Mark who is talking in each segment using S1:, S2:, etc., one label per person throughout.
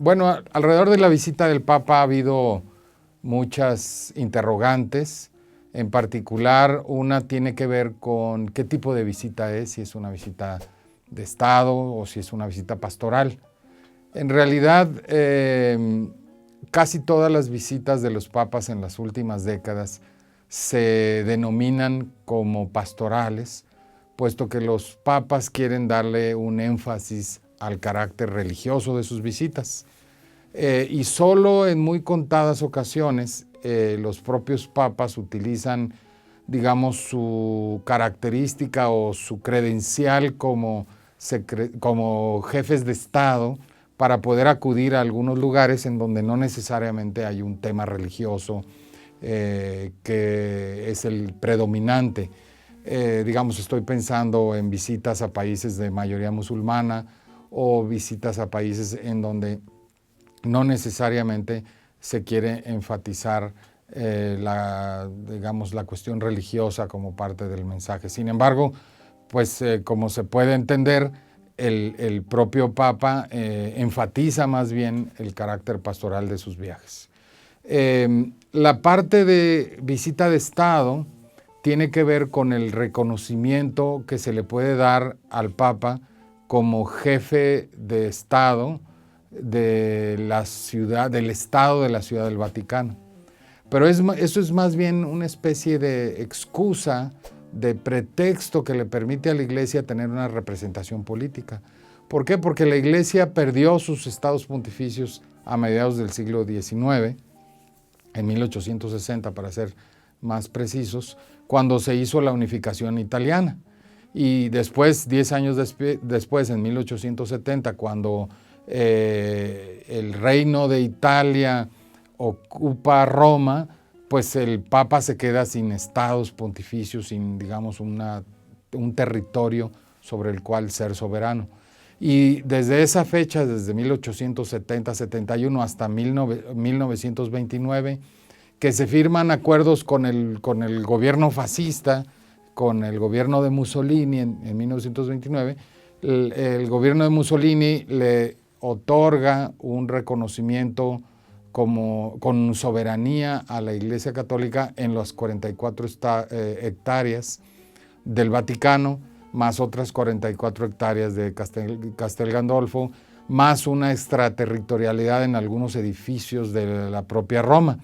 S1: Bueno, alrededor de la visita del Papa ha habido muchas interrogantes. En particular, una tiene que ver con qué tipo de visita es, si es una visita de Estado o si es una visita pastoral. En realidad, casi todas las visitas de los papas en las últimas décadas se denominan como pastorales, puesto que los papas quieren darle un énfasis al carácter religioso de sus visitas. Y solo en muy contadas ocasiones los propios papas utilizan, digamos, su característica o su credencial como jefes de Estado para poder acudir a algunos lugares en donde no necesariamente hay un tema religioso que es el predominante. Digamos, estoy pensando en visitas a países de mayoría musulmana o visitas a países en donde no necesariamente se quiere enfatizar digamos, la cuestión religiosa como parte del mensaje. Sin embargo, pues como se puede entender, el propio Papa enfatiza más bien el carácter pastoral de sus viajes. La parte de visita de Estado tiene que ver con el reconocimiento que se le puede dar al Papa como jefe de Estado de la ciudad, del Estado de la Ciudad del Vaticano. Pero eso es más bien una especie de excusa, de pretexto que le permite a la Iglesia tener una representación política. ¿Por qué? Porque la Iglesia perdió sus estados pontificios a mediados del siglo XIX, en 1860 para ser más precisos, cuando se hizo la unificación italiana. Y después, 10 años después, en 1870, cuando el reino de Italia ocupa Roma, pues el Papa se queda sin estados pontificios, sin, digamos, un territorio sobre el cual ser soberano. Y desde esa fecha, desde 1870-71 hasta 1929, que se firman acuerdos con el gobierno fascista, con el gobierno de Mussolini en 1929, el gobierno de Mussolini le otorga un reconocimiento con soberanía a la Iglesia Católica en las 44 hectáreas del Vaticano, más otras 44 hectáreas de Castel Gandolfo, más una extraterritorialidad en algunos edificios de la propia Roma.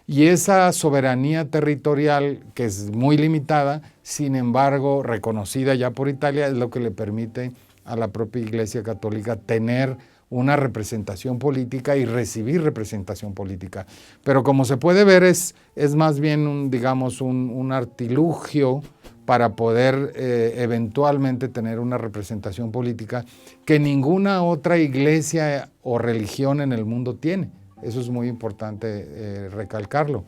S1: Y esa soberanía territorial, que es muy limitada, sin embargo reconocida ya por Italia, es lo que le permite a la propia Iglesia Católica tener una representación política y recibir representación política. Pero como se puede ver, es más bien un artilugio para poder eventualmente tener una representación política que ninguna otra iglesia o religión en el mundo tiene. Eso es muy importante recalcarlo.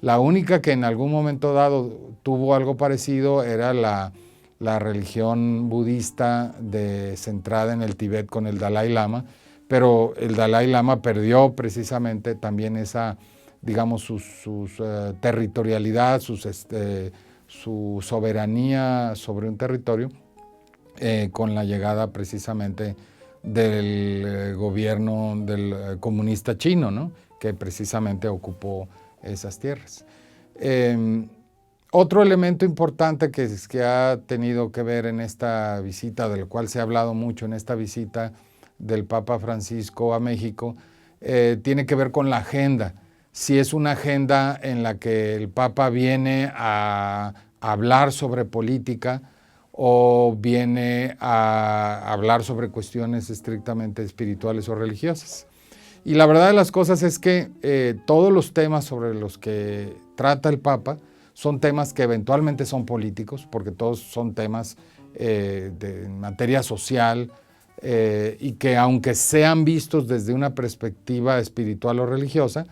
S1: La única que en algún momento dado tuvo algo parecido era la religión budista centrada en el Tíbet con el Dalai Lama, pero el Dalai Lama perdió precisamente también esa, digamos, su territorialidad, su soberanía sobre un territorio con la llegada precisamente del gobierno del comunista chino, ¿no?, que precisamente ocupó esas tierras. Otro elemento importante que ha tenido que ver en esta visita, del cual se ha hablado mucho en esta visita del Papa Francisco a México, tiene que ver con la agenda. Si es una agenda en la que el Papa viene a hablar sobre política o viene a hablar sobre cuestiones estrictamente espirituales o religiosas. Y la verdad de las cosas es que todos los temas sobre los que trata el Papa son temas que eventualmente son políticos, porque todos son temas de materia social y que aunque sean vistos desde una perspectiva espiritual o religiosa,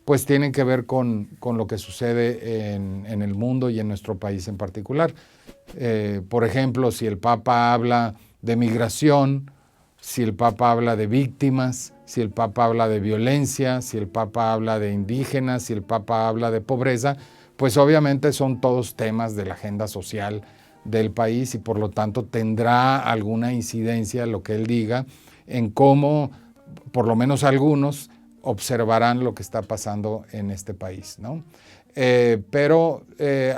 S1: pues tienen que ver con lo que sucede en el mundo y en nuestro país en particular. Por ejemplo, si el Papa habla de migración, si el Papa habla de víctimas, si el Papa habla de violencia, si el Papa habla de indígenas, si el Papa habla de pobreza, pues obviamente son todos temas de la agenda social del país y por lo tanto tendrá alguna incidencia lo que él diga en cómo por lo menos algunos, observarán lo que está pasando en este país, ¿no? Pero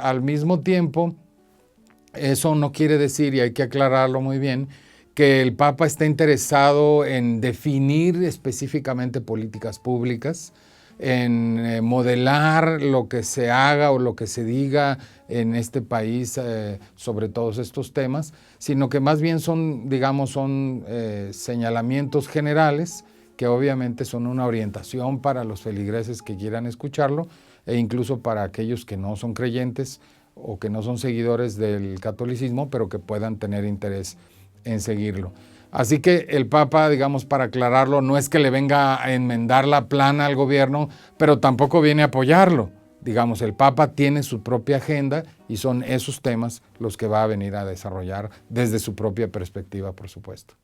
S1: al mismo tiempo, eso no quiere decir, y hay que aclararlo muy bien, que el Papa está interesado en definir específicamente políticas públicas, en modelar lo que se haga o lo que se diga en este país sobre todos estos temas, sino que más bien son, digamos, son señalamientos generales que obviamente son una orientación para los feligreses que quieran escucharlo e incluso para aquellos que no son creyentes o que no son seguidores del catolicismo, pero que puedan tener interés en seguirlo. Así que el Papa, digamos, para aclararlo, no es que le venga a enmendar la plana al gobierno, pero tampoco viene a apoyarlo. Digamos, el Papa tiene su propia agenda y son esos temas los que va a venir a desarrollar desde su propia perspectiva, por supuesto.